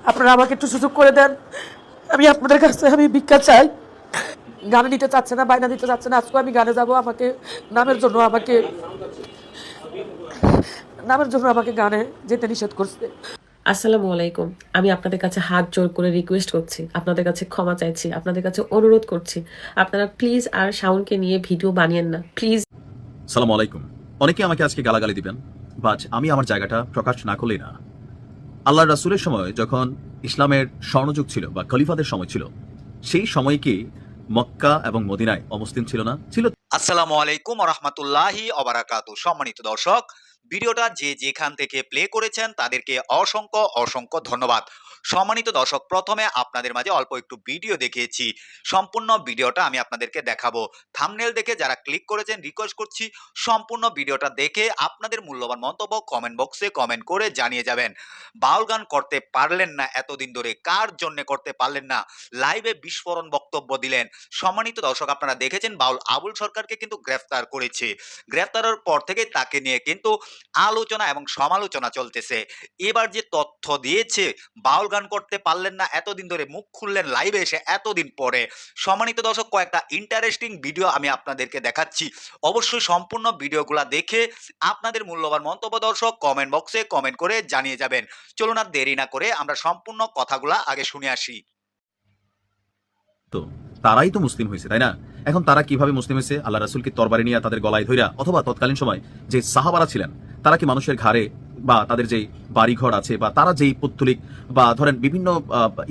আপনারা আমাকে একটু সুযোগ করে দেন, আমি আপনাদের কাছে আমি ভিক্ষা চাই। গানে নিতে চাচ্ছে না, বাইনা দিতে চাচ্ছে না, আজকে আমি গানে যাব, আমাকে নামের জন্য আমাকে গানে যেতে নিষেধ করছে। আসসালামু আলাইকুম। আমি আপনাদের কাছে হাত জোর করে রিকোয়েস্ট করছি, আপনাদের কাছে ক্ষমা চাইছি, আপনাদের কাছে অনুরোধ করছি, আপনারা প্লিজ আর শাওনকে নিয়ে ভিডিও বানিয়েন না প্লিজ। আসসালামু আলাইকুম। অনেকে আমাকে আজকে গালাগালি দিবেন, বাট আমি আমার জায়গাটা প্রকাশ না করলেই না। আল্লাহর রাসূলের সময় যখন ইসলামের স্বর্ণযুগ ছিল বা খলিফাদের সময় ছিল, সেই সময় কি মক্কা এবং মদিনায় অমুসলিম ছিল না? ছিল। আসসালামু আলাইকুম ওয়া রাহমাতুল্লাহি ওয়া বারাকাতুহু। সম্মানিত দর্শক, ভিডিওটা যে যেখান থেকে প্লে করেছেন তাদেরকে অসংখ্য অসংখ্য ধন্যবাদ। সম্মানিত দর্শক, প্রথমে আপনাদের মাঝে অল্প একটু ভিডিও দেখিয়েছি, সম্পূর্ণ ভিডিওটা আমি আপনাদেরকে দেখাবো। থাম্বনেল দেখে যারা ক্লিক করেছেন রিকোয়েস্ট করছি সম্পূর্ণ ভিডিওটা দেখে আপনাদের মূল্যবান মন্তব্য কমেন্ট বক্সে কমেন্ট করে জানিয়ে যাবেন। বাউল গান করতে পারলেন না এতদিন ধরে, কার জন্য করতে পারলেন না? লাইভে বিস্ফোরণ বক্তব্য দিলেন। সম্মানিত দর্শক, আপনারা দেখেছেন বাউল আবুল সরকারকে কিন্তু গ্রেফতার করেছে। গ্রেফতারের পর থেকে তাকে নিয়ে কিন্তু আলোচনা এবং সমালোচনা চলতেছে। এবার যে তথ্য দিয়েছে বাউল গান করতে পারলেন না এতদিন ধরে, মুখ খুললেন লাইভে এসে এতদিন পরে। সম্মানিত দর্শক, কয়েকটা ইন্টারেস্টিং ভিডিও আমি আপনাদেরকে দেখাচ্ছি, অবশ্যই সম্পূর্ণ ভিডিওগুলো দেখে আপনাদের মূল্যবান মন্তব্য দর্শক কমেন্ট বক্সে কমেন্ট করে জানিয়ে যাবেন। চলুন আর দেরি না করে আমরা সম্পূর্ণ কথাগুলা আগে শুনে আসি। তো তারাই তো মুসলিম হয়েছে, তাই না? এখন তারা কিভাবে মুসলিম হয়েছে? আল্লাহ রাসূলকে তরবারি নিয়ে তাদের গলায় ধইরা, অথবা তৎকালীন সময় যে সাহাবারা ছিলেন তারা কি মানুষের ঘাড়ে বা তাদের যেই বাড়িঘর আছে বা তারা যেই পৌত্তলিক বা ধরেন বিভিন্ন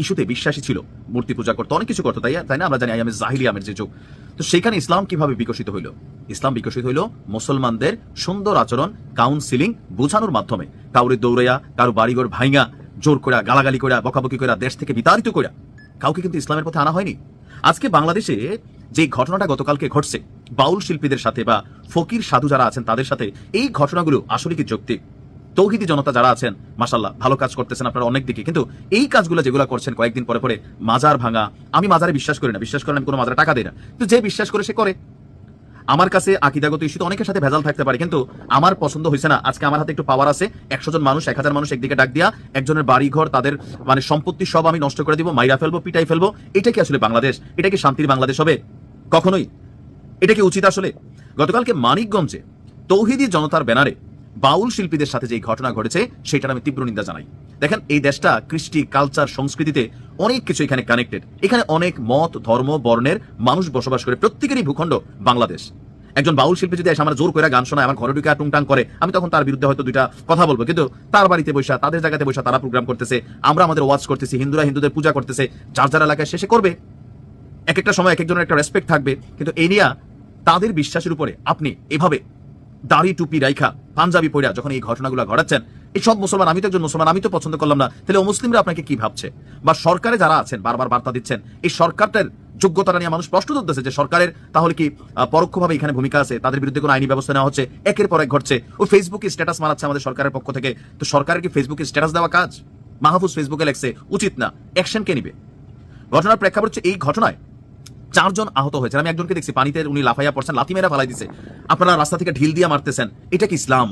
ইস্যুতে বিশ্বাসী ছিল, মূর্তি পূজা করতো, অনেক কিছু করতো, তাই না? আমরা জানি আইয়ামে জাহিলিয়ামের যে যুগ। তো সেখানে ইসলাম কিভাবে বিকশিত হইল? ইসলাম বিকশিত হইল মুসলমানদের সুন্দর আচরণ কাউন্সিলিং বোঝানোর মাধ্যমে। কাউরে দৌড়াইয়া, কারো বাড়িঘর ভাইঙা, জোর করে গালাগালি করে, বকাবকি করে, দেশ থেকে বিতাড়িত করে কাউকে কিন্তু ইসলামের পথে আনা হয়নি। আজকে বাংলাদেশে যে ঘটনাটা গতকালকে ঘটছে বাউল শিল্পীদের সাথে বা ফকির সাধু যারা আছেন তাদের সাথে, এই ঘটনাগুলো আসলে কি যৌক্তিক? তৌহিদি জনতা যারা আছেন মাশাআল্লাহ ভালো কাজ করতেছেন আপনারা অনেক দিকে, কিন্তু এই কাজগুলো যেগুলো করছেন কয়েকদিন পরে পরে মাজার ভাঙা, আমি মাজারে বিশ্বাস করি না, বিশ্বাস করেন আমি কোনো মাজারে টাকা দিই না, তো যে বিশ্বাস করে সে করে। আমার কাছে আকীদাগত ইস্যুতে অনেকের সাথে ভেজাল থাকতে পারে, কিন্তু আমার পছন্দ হয়েছে না। আজকে আমার হাতে একটু পাওয়ার আছে, 100 জন মানুষ 1000 মানুষ একদিকে ডাক দিয়া একজনের বাড়ি ঘর তাদের মানে সম্পত্তি সব আমি নষ্ট করে দিব, মাইরা ফেলবো, পিটাই ফেলবো। এটা কি আসলে বাংলাদেশ? এটা কি শান্তির বাংলাদেশ হবে? কখনোই। এটা কি উচিত আসলে? গতকালকে মানিকগঞ্জে তৌহিদি জনতার ব্যানারে বাউল শিল্পীদের সাথে যে ঘটনা ঘটেছে সেটার আমি তীব্র নিন্দা জানাই। দেখেন, এই দেশটা কৃষ্টি, কালচার, সংস্কৃতিতে অনেক কিছু এখানে কানেক্টেড। এখানে অনেক মত, ধর্ম, বর্ণের মানুষ বসবাস করে, প্রত্যেকেরই ভূখণ্ড বাংলাদেশ। একজন বাউল শিল্পী যদি এসে আমার জোর করে গান শোনায়, আমার ঘরে ঢুকে টুংটাং করে, আমি তখন তার বিরুদ্ধে হয়তো দুইটা কথা বলবো, কিন্তু তার বাড়িতে বসা, তাদের জায়গাতে বসা তারা প্রোগ্রাম করতেছে, আমরা আমাদের ওয়াজ করতেছি, হিন্দুরা হিন্দুদের পূজা করতেছে, যার যার এলাকায় শেষে করবে। এক একটা সময় এক একজনের একটা রেসপেক্ট থাকবে, কিন্তু এই নিয়ে তাদের বিশ্বাসের উপরে আপনি এভাবে দাড়ি টুপি রাইখা পাঞ্জাবি পড়া যখন এই ঘটনাগুলো ঘটাচ্ছেন, এই সব মুসলমান, আমি তো একজন মুসলমান, আমি তো পছন্দ করলাম না, তাহলে ও মুসলিমরা আপনাকে কি ভাবছে? বা সরকারে যারা আছেন বারবার বার্তা দিচ্ছেন, এই সরকারটার যোগ্যতাটা নিয়ে মানুষ প্রশ্ন তুলতেছে যে সরকারের তাহলে কি পরোক্ষভাবে এখানে ভূমিকা আছে? তাদের বিরুদ্ধে কোনো আইনি ব্যবস্থা নেওয়া হচ্ছে? একের পর এক ঘটছে। ও ফেসবুকে স্ট্যাটাস মারাচ্ছে আমাদের সরকারের পক্ষ থেকে, তো সরকারের কি ফেসবুকে স্ট্যাটাস দেওয়া কাজ? মাহফুজ ফেসবুকে লেখছে, উচিত না, অ্যাকশন কে নিবে? ঘটনার প্রেক্ষাপট হচ্ছে এই ঘটনায় 4 জন আহত হয়েছে। আমি একজনকে দেখছি পানিতে উনি লাফাইয়া পড়ছেন, লাথি মেরা ফালাই দিছে, আপনারা রাস্তা থেকে ঢিল দিয়ে মারতেছেন। এটা কি ইসলাম?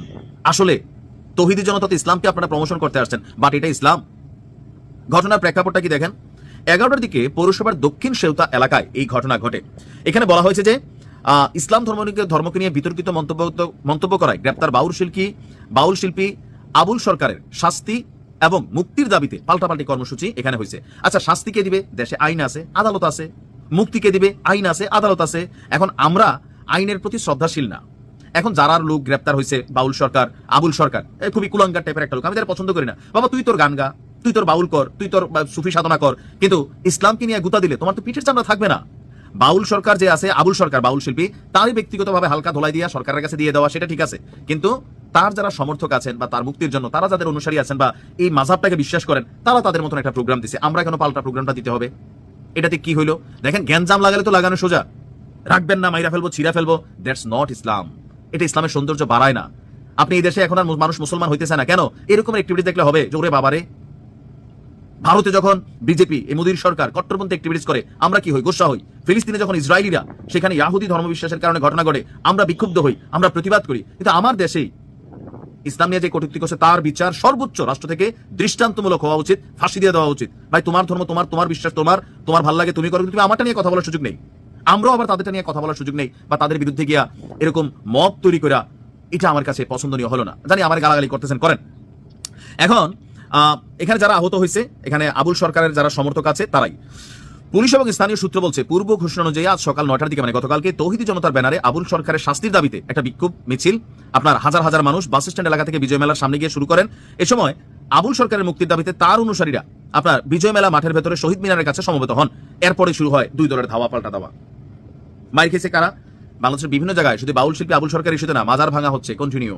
আসলে তৌহিদি জনতা তো ইসলামকে আপনারা প্রমোশন করতে আসছেন, বাট এটা ইসলাম? ঘটনার প্রেক্ষাপটটা কি দেখেন, 11টার দিকে পৌরসভার দক্ষিণ সেউতা এলাকায় এই ঘটনা ঘটে। এখানে বলা হয়েছে যে ইসলাম ধর্মকে নিয়ে বিতর্কিত মন্তব্য করায় গ্রেপ্তার বাউল শিল্পী আবুল সরকারের শাস্তি এবং মুক্তির দাবিতে পাল্টাপাল্টি কর্মসূচি এখানে হয়েছে। আচ্ছা, শাস্তি কে দিবে? দেশে আইন আছে, আদালত আছে। মুক্তিকে দিবে? আইন আছে, আদালত আছে। এখন আমরা আইনের প্রতি শ্রদ্ধাশীল না। এখন যারা লোক গ্রেপ্তার হয়েছে, আবুল সরকার খুবই কুলাঙ্গার টাইপের একটা লোক, আমি তার পছন্দ করি না। বাবা, তুই তোর গান গা, তুই তোর বাউল কর, তুই তোর সুফি সাধনা কর, কিন্তু ইসলামকে নিয়ে গুতা দিলে তোমার তো পিঠের চামড়া থাকবে না। বাউল সরকার যে আছে, আবুল সরকার বাউল শিল্পী, তারই ব্যক্তিগতভাবে হালকা ধোলাই দিয়া সরকারের কাছে দিয়ে দেওয়া, সেটা ঠিক আছে, কিন্তু তার যারা সমর্থক আছেন বা তার মুক্তির জন্য তারা যাদের অনুসারী আছেন বা এই মাযহাবটাকে বিশ্বাস করেন, তারা তাদের মতন একটা প্রোগ্রাম দিছে, আমরা কেন পাল্টা প্রোগ্রামটা দিতে হবে? এটাতে কি হইলো? দেখেন, গ্যাঞ্জাম লাগালে তো লাগানো সোজা, রাখবেন না, মাইরা ফেলবো, ছিঁড়া ফেলবো, দ্যাটস নট ইসলাম। এটা ইসলামের সৌন্দর্য বাড়ায় না। আপনি এই দেশে এখন আর মানুষ মুসলমান হইতেছে না কেন? এরকম অ্যাক্টিভিটি দেখলে হবে যে ওরে বাবারে ভারতে যখন বিজেপি এই মোদীর সরকার কট্টরপন্থী অ্যাক্টিভিটিস করে আমরা কি হই, গোসা হই। ফিলিস্তিনে যখন ইসরায়েলিরা সেখানে ইয়াহুদি ধর্মবিশ্বাসের কারণে ঘটনা ঘটে আমরা বিক্ষুব্ধ হই, আমরা প্রতিবাদ করি। কিন্তু আমার দেশেই ইসলাম নিয়ে যে কটূক্তি করছে তার বিচার সর্বোচ্চ রাষ্ট্র থেকে দৃষ্টান্তমূলক হওয়া উচিত, ফাঁসি দিয়ে দেওয়া উচিত। ভাই তোমার ধর্ম তোমার, তোমার বিশ্বাস তোমার ভালো লাগে তুমি করো, তুমি আমারটা নিয়ে কথা বলার সুযোগ নেই। আমরাও আবার তাদেরটা নিয়ে কথা বলার সুযোগ নেই, বা তাদের বিরুদ্ধে গিয়া এরকম মত তৈরি করা, এটা আমার কাছে পছন্দনীয় হলো না। জানি আমার গালাগালি করতেছেন করেন। এখন এখানে যারা আহত হয়েছে, এখানে আবুল সরকারের যারা সমর্থক আছে তারাই। পুলিশ এবং স্থানীয় সূত্র বলছে পূর্ব ঘোষণা অনুযায়ী আজ সকাল 9টার দিকে মানে গতকালকে তৌহিদি জনতার ব্যানারে আবুল সরকারের শাস্তির দাবিতে একটা বিক্ষোভ মিছিল আপনার হাজার হাজার মানুষ বাস স্ট্যান্ড এলাকা থেকে বিজয় মেলার সামনে গিয়ে শুরু করেন। এ সময় আবুল সরকারের মুক্তির দাবিতে তার অনুসারীরা আপনার বিজয় মেলা মাঠের ভেতরে শহীদ মিনারের কাছে সমবেত হন। এরপরে শুরু হয় দুই দলের ধাওয়া পাল্টা ধাওয়া। মাইর খেয়েছে কারা? বাংলাদেশের বিভিন্ন জায়গায় শুধু বাউল শিল্পী আবুল সরকার ইস্যুতে না, মাজার ভাঙা হচ্ছে কন্টিনিউ।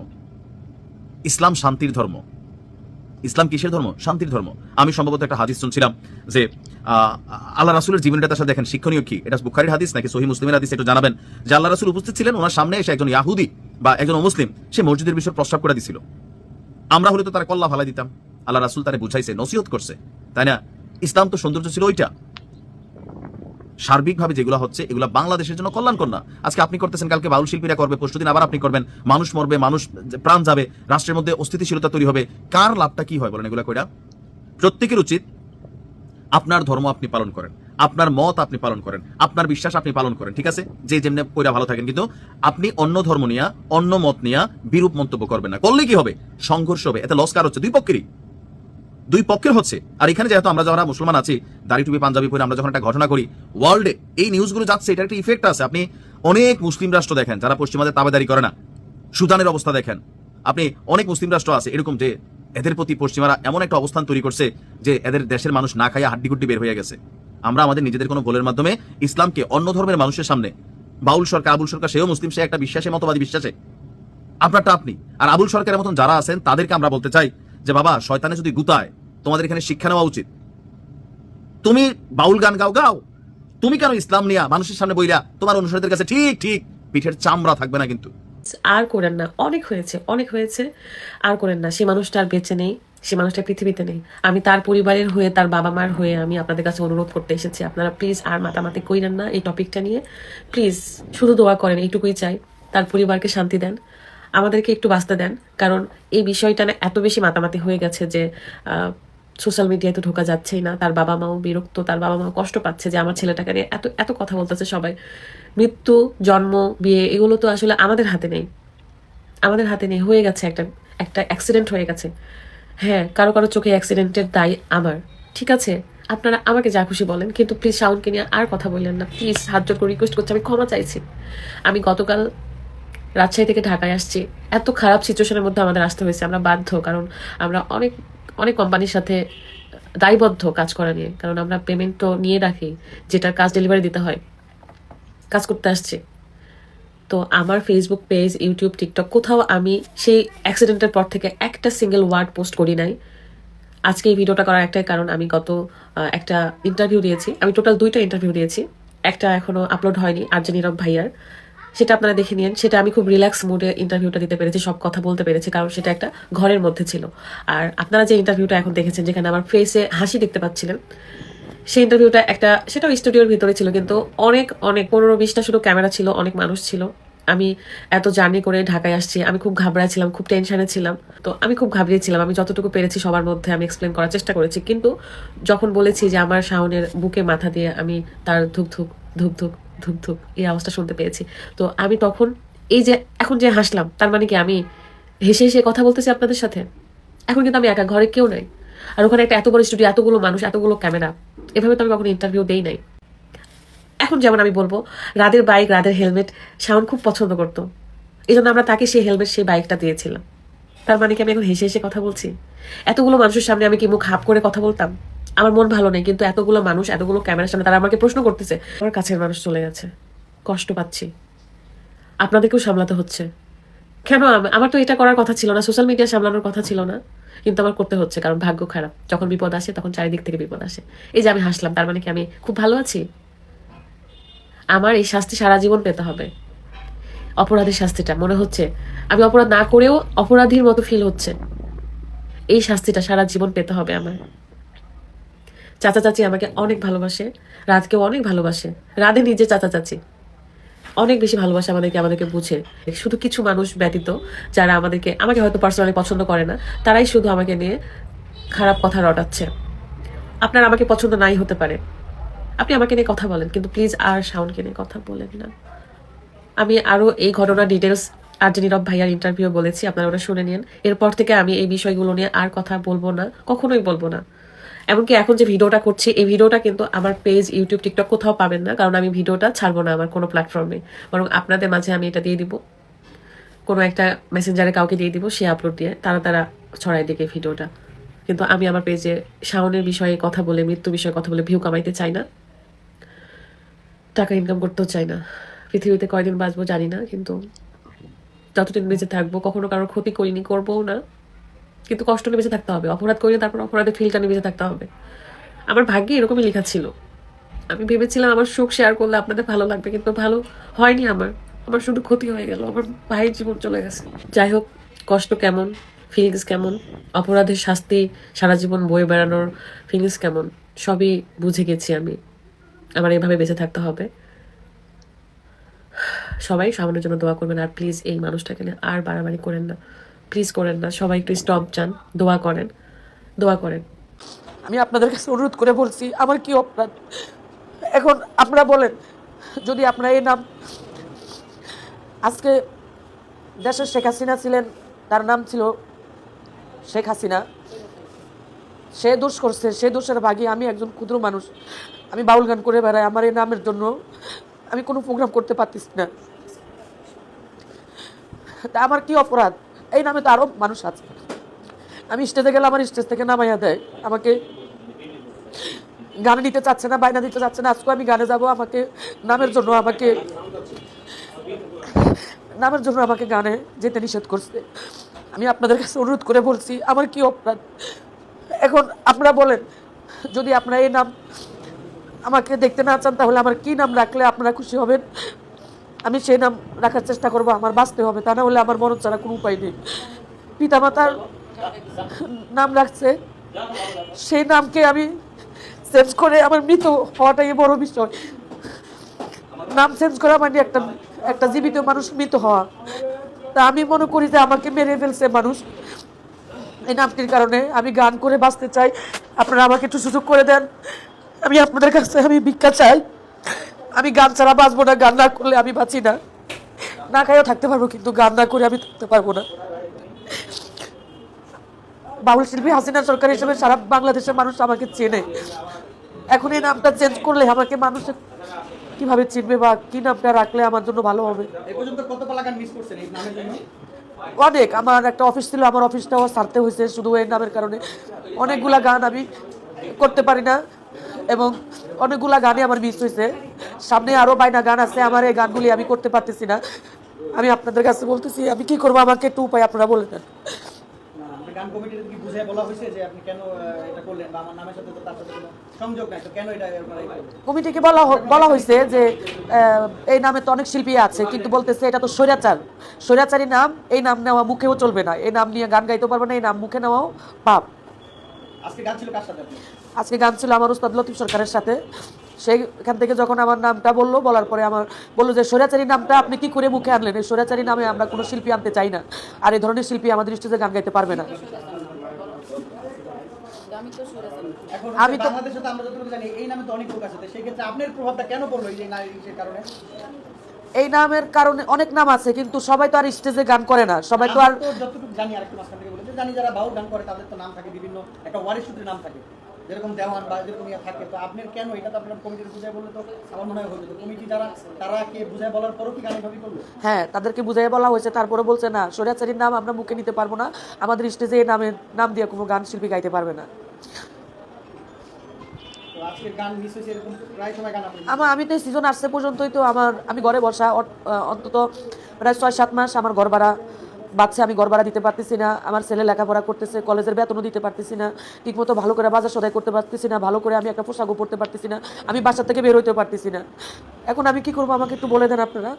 ইসলাম শান্তির ধর্ম। ইসলাম কিসের ধর্ম? শান্তির ধর্ম। আমি সম্ভবত একটা হাদিস শুনছিলাম যে আল্লাহ রাসূলের জীবনটা তার সাথে দেখেন শিক্ষণীয় কি, এটা বুখারীর হাদিস নাকি সহিহ মুসলিমের হাদিস একটু জানাবেন। যে আল্লাহ রাসূল উপস্থিত ছিলেন, ওনার সামনে এসে একজন ইয়াহুদি বা একজন অমুসলিম সে মসজিদের বিষয়ে প্রস্তাব করে দিছিল। আমরা হলে তো তারা কল্লা ফালাই দিতাম। আল্লাহ রাসূল তারে বুঝাইছে, নসিহত করছে, তাই না? ইসলাম তো সৌন্দর্য ছিল ওইটা। সার্বিকভাবে যেগুলো হচ্ছে এগুলো বাংলাদেশের জন্য কল্যাণকর না। আজকে আপনি করতেছেন, কালকে বাউল শিল্পীরা করবে, পরশুদিন আবার আপনি করবেন, মানুষ মরবে, মানুষ প্রাণ যাবে, রাষ্ট্রের মধ্যে অস্থিতিশীলতা তৈরি হবে। কার লাভটা কি হয় বলেন এগুলো কইরা? প্রত্যেকের উচিত আপনার ধর্ম আপনি পালন করেন, আপনার মত আপনি পালন করেন, আপনার বিশ্বাস আপনি পালন করেন, ঠিক আছে? যে যেমনি কইরা ভালো থাকেন, কিন্তু আপনি অন্য ধর্ম নিয়ে অন্য মত নিয়ে বিরূপ মন্তব্য করবেন না। করলে কি হবে? সংঘর্ষ হবে, এতে লস কার হচ্ছে? দুই পক্ষের হচ্ছে। আর এখানে যেহেতু আমরা যারা মুসলমান আছি, দাড়ি টুপি পাঞ্জাবি পরে আমরা যখন একটা ঘটনা করি, ওয়ার্ল্ডে এই নিউজগুলো যাচ্ছে, এটার একটা ইফেক্ট আছে। আপনি অনেক মুসলিম রাষ্ট্র দেখেন যারা পশ্চিমাদের তাবেদারি করে না। সুদানের অবস্থা দেখেন, আপনি অনেক মুসলিম রাষ্ট্র আছে এরকম যে এদের প্রতি পশ্চিমারা এমন একটা অবস্থান তৈরি করছে যে এদের দেশের মানুষ না খাইয়া হাড্ডিগুড্ডি বের হয়ে গেছে। আমরা আমাদের নিজেদের কোনো ভুলের মাধ্যমে ইসলামকে অন্য ধর্মের মানুষের সামনে, বাউল সরকার আবুল সরকার সেও মুসলিম, সে একটা বিশ্বাসে মতবাদী বিশ্বাসে, আপনারটা আপনি। আর আবুল সরকারের মতন যারা আছেন তাদেরকে আমরা বলতে চাই যে বাবা, শয়তানে যদি গুতায় তোমাদের এখানে শিক্ষা নেওয়া উচিত। তুমি বাউল গান গাও, তুমি কেন ইসলাম নিয়া মানুষের সামনে বইরা তোমার অনুসারীদের কাছে ঠিক পিঠের চামড়া থাকবে না কিন্তু। আর করেন না, অনেক হয়েছে, আর করেন না। সে মানুষটা আর বেঁচে নেই, সে মানুষটা পৃথিবীতে নেই। আমি তার পরিবারের হয়ে, তার বাবা মার হয়ে আমি আপনাদের কাছে অনুরোধ করতে এসেছি, আপনারা প্লিজ আর মাতামাতি কইরেন না এই টপিকটা নিয়ে। প্লিজ শুধু দোয়া করেন, এইটুকুই চাই। তার পরিবারকে শান্তি দেন, আমাদেরকে একটু বাঁচতে দেন। কারণ এই বিষয়টা না এত বেশি মাতামাতি হয়ে গেছে যে সোশ্যাল মিডিয়ায় তো ঢোকা যাচ্ছেই না। তার বাবা মাও বিরক্ত, তার বাবা মাও কষ্ট পাচ্ছে যে আমার ছেলেটাকে নিয়ে এত এত কথা বলতেছে সবাই। মৃত্যু, জন্ম, বিয়ে এগুলো তো আসলে আমাদের হাতে নেই। হয়ে গেছে, একটা অ্যাক্সিডেন্ট হয়ে গেছে। হ্যাঁ, কারো চোখে অ্যাক্সিডেন্টের দায় আমার, ঠিক আছে? আপনারা আমাকে যা খুশি বলেন, কিন্তু প্লিজ শাওনকে নিয়ে আর কথা বললেন না। প্লিজ হাত জোর করে রিকোয়েস্ট করছি, আমি ক্ষমা চাইছি। আমি গতকাল রাজশাহী থেকে ঢাকায় আসছি, এত খারাপ সিচুয়েশনের মধ্যে আমাদের আসতে হয়েছে। আমরা বাধ্য, কারণ আমরা অনেক কোম্পানির সাথে দায়বদ্ধ কাজ করা নিয়ে, কারণ আমরা পেমেন্ট তো নিয়ে রাখি, যেটার কাজ ডেলিভারি দিতে হয়। কাজ করতে আসছি তো আমার ফেসবুক পেজ, ইউটিউব, টিকটক কোথাও আমি সেই অ্যাক্সিডেন্টের পর থেকে একটা সিঙ্গেল ওয়ার্ড পোস্ট করি নাই। আজকে এই ভিডিওটা করার একটাই কারণ, আমি গত একটা ইন্টারভিউ দিয়েছি, আমি টোটাল 2টা ইন্টারভিউ দিয়েছি। একটা এখনো আপলোড হয়নি আরজে নীরব ভাইয়ার, সেটা আপনারা দেখে নিন। সেটা আমি খুব রিল্যাক্স মুডে ইন্টারভিউটা দিতে পেরেছি, সব কথা বলতে পেরেছি, কারণ সেটা একটা ঘরের মধ্যে ছিল। আর আপনারা যে ইন্টারভিউটা এখন দেখেছেন, যেখানে আমার ফেসে হাসি দেখতে পাচ্ছিলেন, সেই ইন্টারভিউটা সেটাও স্টুডিওর ভিতরে ছিল, কিন্তু অনেক 15-20টা শুধু ক্যামেরা ছিল, অনেক মানুষ ছিল। আমি এত জার্নি করে ঢাকায় আসছি, আমি খুব ঘাবড়াচ্ছিলাম, খুব টেনশনে ছিলাম। তো আমি খুব ঘাবড়িয়েছিলাম। আমি যতটুকু পেরেছি সবার মধ্যে আমি এক্সপ্লেন করার চেষ্টা করেছি, কিন্তু যখন বলেছি যে আমার শাওনের বুকে মাথা দিয়ে আমি তার ধুক ধুক এই আওয়াজটা শুনতে পেয়েছি, তো আমি তখন এই যে এখন যে হাসলাম, তার মানে কি আমি হেসে কথা বলতেছি আপনাদের সাথে। এখন কিন্তু আমি একা, ঘরে কেউ নাই, আর ওখানে একটা এত বড় স্টুডিও, এতগুলো মানুষ, এতগুলো ক্যামেরা, এভাবে তো আমি কখনো ইন্টারভিউ দেই নাই। এখন যেমন আমি বলবো, রাদের বাইক, রাদের হেলমেট শাওন খুব পছন্দ করতো, এই জন্য আমরা তাকে সেই হেলমেট, সেই বাইকটা দিয়েছিলাম। তার মানে কি আমি এখন হেসে কথা বলছি? এতগুলো মানুষের সামনে আমি কি মুখ হাফ করে কথা বলতাম? আমার মন ভালো নেই, কিন্তু এতগুলো মানুষ, এতগুলো ক্যামেরার সামনে তারা আমাকে প্রশ্ন করতেছে। আমার কাছের মানুষ চলে গেছে, কষ্ট পাচ্ছি, আপনাদেরকেও সামলাতে হচ্ছে। কেন? আমার তো এটা করার কথা ছিল না, সোশ্যাল মিডিয়া সামলানোর কথা ছিল না, কিন্তু আমার করতে হচ্ছে, কারণ ভাগ্য খারাপ। যখন বিপদ আসে তখন চারিদিক থেকে বিপদ আসে। এই যে আমি হাসলাম, তার মানে কি আমি খুব ভালো আছি? আমার এই শাস্তি সারা জীবন পেতে হবে। অপরাধের শাস্তিটা মনে হচ্ছে আমি অপরাধ না করেও অপরাধীর মতো ফিল হচ্ছে। এই শাস্তিটা সারা জীবন পেতে হবে আমার। চাচা চাচি আমাকে অনেক ভালোবাসে, রাতকেও অনেক ভালোবাসে। রাধে নিজে চাচা চাচি অনেক বেশি ভালোবাসে আমাদেরকে বুঝে। শুধু কিছু মানুষ ব্যতীত যারা আমাকে হয়তো পার্সোনালি পছন্দ করে না, তারাই শুধু আমাকে নিয়ে খারাপ কথা রটাচ্ছে। আপনার আমাকে পছন্দ নাই হতে পারে, আপনি আমাকে নিয়ে কথা বলেন, কিন্তু প্লিজ আর শাওনকে নিয়ে কথা বলেন না। আমি আরো এই ঘটনার ডিটেলস আরজে নীরব ভাইয়ার ইন্টারভিউ বলেছি, আপনারা ওটা শুনে নিন। এরপর থেকে আমি এই বিষয়গুলো নিয়ে আর কথা বলবো না, কখনোই বলবো না। এমনকি এখন যে ভিডিওটা করছি, এই ভিডিওটা কিন্তু আমার পেজ, ইউটিউব, টিকটক কোথাও পাবেন না, কারণ আমি ভিডিওটা ছাড়বো না আমার কোনো প্ল্যাটফর্মে, বরং আপনাদের মাঝে আমি এটা দিয়ে দিব, কোনো একটা মেসেঞ্জারে কাউকে দিয়ে দিব, সে আপলোড দিয়ে তারা ছড়াই দিকে ভিডিওটা। কিন্তু আমি আমার পেজে শাওনের বিষয়ে কথা বলে, মৃত্যু বিষয়ে কথা বলে ভিউ কামাইতে চাই না, টাকা ইনকাম করতেও চাই না। পৃথিবীতে কয়দিন বাঁচবো জানি না, কিন্তু যতদিন বেঁচে থাকবো কখনো কারোর ক্ষতি করিনি, করবোও না, কিন্তু কষ্ট নিয়ে বেঁচে থাকতে হবে। অপরাধ করিনি, তারপর অপরাধের ফিলটা নিয়ে বেঁচে থাকতে হবে। আমার ভাগ্যে এরকমই লেখা ছিল। আমি ভেবেছিলাম আমার সুখ শেয়ার করলে আপনাদের ভালো লাগবে, কিন্তু ভালো হয়নি। আমার শুধু ক্ষতি হয়ে গেল, আমার ভাইয়ের জীবন চলে গেছে। যাই হোক, কষ্ট কেমন, ফিলিংস কেমন, অপরাধের শাস্তি সারা জীবন বয়ে বেড়ানোর ফিলিংস কেমন, সবই বুঝে গেছি আমি। আমার এভাবে বেঁচে থাকতে হবে। সবাই সামনের জন্য দোয়া করবেন, আর প্লিজ এই মানুষটাকে নিয়ে আর বাড়াবাড়ি করেন না, প্লিজ করেন না। সবাই একটু স্টপ চান, দোয়া করেন, দোয়া করেন। আমি আপনাদের কাছে অনুরোধ করে বলছি, আমার কি অপরাধ? এখন আপনারা বলেন, যদি আপনারা এই নাম, আজকে দেশের শেখ হাসিনা ছিলেন, তার নাম ছিল শেখ হাসিনা, সে দোষ করছে, সে দোষের ভাগী আমি একজন ক্ষুদ্র মানুষ, আমি বাউল গান করে বেড়াই, আমার এই নামের জন্য আমি কোনো প্রোগ্রাম করতে পারতেছি না। তা আমার কি অপরাধ? এই নামে তো আরও মানুষ আছে। আমি স্টেজে গেলে আমার স্টেজ থেকে নামাইয়া দেয়, আমাকে গানে নিতে চাচ্ছে না, বাইনা দিতে চাচ্ছে না। আজকে আমি গানে যাব, আমাকে নামের জন্য আমাকে গানে যেতে নিষেধ করছে। আমি আপনাদের কাছে অনুরোধ করে বলছি, আমার কি অপরাধ? এখন আপনারা বলেন, যদি আপনারা এই নাম আমাকে দেখতে না চান, তাহলে আমার কি নাম রাখলে আপনারা খুশি হবেন? আমি সেই নাম রাখার চেষ্টা করব, আমার বাঁচতে হবে, তা না হলে আমার মরণ ছাড়া কোনো উপায় নেই। পিতামাতার নাম রাখছে, সেই নামকে আমি চেঞ্জ করে আমার মৃত হওয়াটাই বড় বিষয়। নাম চেঞ্জ করা মানে একটা জীবিত মানুষ মৃত হওয়া। তা আমি মনে করি যে আমাকে মেরে ফেলছে মানুষ এই নামটির কারণে। আমি গান করে বাঁচতে চাই, আপনারা আমাকে একটু সুযোগ করে দেন। আমি আপনাদের কাছে ভিক্ষা চাই। আমি গান ছাড়া বাঁচবো না, গান না করলে আমি বাঁচি না। না খাইও থাকতে পারবো, কিন্তু গান না করে আমি থাকতে পারবো না। বাউল শিল্পী হাসিনা সরকার হিসেবে সারা বাংলাদেশের মানুষ আমাকে চেনে। এখন এই নামটা চেঞ্জ করলে আমাকে মানুষ কিভাবে চিনবে, বা কি নামটা রাখলে আমার জন্য ভালো হবে? অনেক, আমার একটা অফিস ছিল, আমার অফিসটাও ছাড়তে হয়েছে শুধু এই নামের কারণে। অনেকগুলা গান আমি করতে পারি না, এবং অনেকগুলা গানই আমার মিস হয়েছে। সামনে আরও বাইনা গান আছে, আমার এই গানগুলি আমি করতে পারতেছি না। আমি আপনাদের কাছে বলতেছি, আমি কি করবো, আমাকে একটু উপায় আপনারা বলে দেন। গান কমিটিতে কি বুঝায় বলা হয়েছে যে আপনি কেন এটা করলেন, বা আমার নামের সাথে তো তার সাথে কোনো সংযোগ নাই, তো কেন এটা কমিটিকে বলা হয়েছে যে এই নামে তো অনেক শিল্পী আছে, কিন্তু বলতেছে এটা তো স্বৈরাচারী নাম, এই নাম নেওয়া মুখেও চলবে না, এই নাম নিয়ে গান গাইতে পারবে না, এই নাম মুখে নেওয়াও পাপ। আজকে গান ছিল কার সাথে? আজকে গান ছিল আমার উস্তাদ লতিফ সরকারের সাথে। সেইখান থেকে যখন আমার নামটা বলার পরে আমার বললো যে স্বৈরাচারী নামটা আপনি কি করে মুখে আনলেন? এই স্বৈরাচারী নামে আমরা কোনো শিল্পী আনতে চাই না, আর এই ধরনের শিল্পী আমাদের স্টেজে গান গাইতে পারবে না। আমি তো বাংলাদেশে তো আমরা যতটুকু জানি এই নামে তো অনেক লোক আছে, সেই ক্ষেত্রে আপনার প্রভাবটা কেন পড়লো এই নারীর কারণে? এই নামের কারণে অনেক নাম আছে, কিন্তু সবাই তো আর স্টেজে গান করে না, সবাই তো আর যতটুকু জানি, আরেকটু মাঝখান থেকে বলেছে, জানি যারা বাউল গান করে তাদের তো নাম থাকে, বিভিন্ন একটা ওয়ারিশ সূত্রে নাম থাকে, যেরকম দেওয়ান বা যেরকম ইয়ে থাকে। তো আপনার কেন এটা? তো আপনার কমিটির বুঝাই বললে তো আমার মনে হয় হয়ে যেত। কমিটি তারা কে বুঝাই বলার পরও কি গান এভাবেই করলো? হ্যাঁ, তাদেরকে বুঝাই বলা হয়েছে, তারপরে বলছে না, স্বৈরাচারীর নাম আমরা মুখে নিতে পারবো না, আমাদের স্টেজে এই নাম দিয়ে কোনো গান শিল্পী গাইতে পারবে না। আমি তো সিজন আসছে পর্যন্তই তো আমি ঘরে বসা, অন্তত প্রায় 6-7 মাস আমার ঘর ভাড়া বাচ্চা, আমি ঘর ভাড়া দিতে পারতেছি না, আমার ছেলে লেখাপড়া করতেছে, কলেজের বেতনও দিতে পারতেছি না, ঠিকমতো ভালো করে বাজার সদাই করতে পারতেছি না, ভালো করে আমি একটা পোশাকও পরতে পারতেছি না, আমি বাসা থেকে বের হইতেও পারতেছি না। এখন আমি কি করবো, আমাকে একটু বলে দেন আপনারা।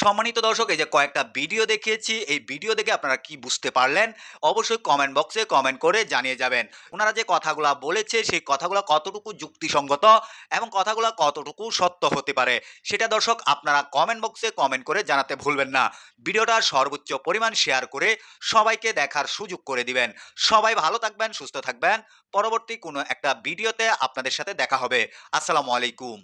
সম্মানিত দর্শক, এই যে কয়েকটা ভিডিও দেখিয়েছি, এই ভিডিও দেখে আপনারা কি বুঝতে পারলেন অবশ্যই কমেন্ট বক্সে কমেন্ট করে জানিয়ে যাবেন। ওনারা যে কথাগুলো বলেছে সেই কথাগুলো কতটুকু যুক্তিসঙ্গত এবং কথাগুলো কতটুকু সত্য হতে পারে সেটা দর্শক আপনারা কমেন্ট বক্সে কমেন্ট করে জানাতে ভুলবেন না। ভিডিওটা সর্বোচ্চ পরিমাণ শেয়ার করে সবাইকে দেখার সুযোগ করে দিবেন। সবাই ভালো থাকবেন, সুস্থ থাকবেন। পরবর্তী কোনো একটা ভিডিওতে আপনাদের সাথে দেখা হবে। আসসালামু আলাইকুম।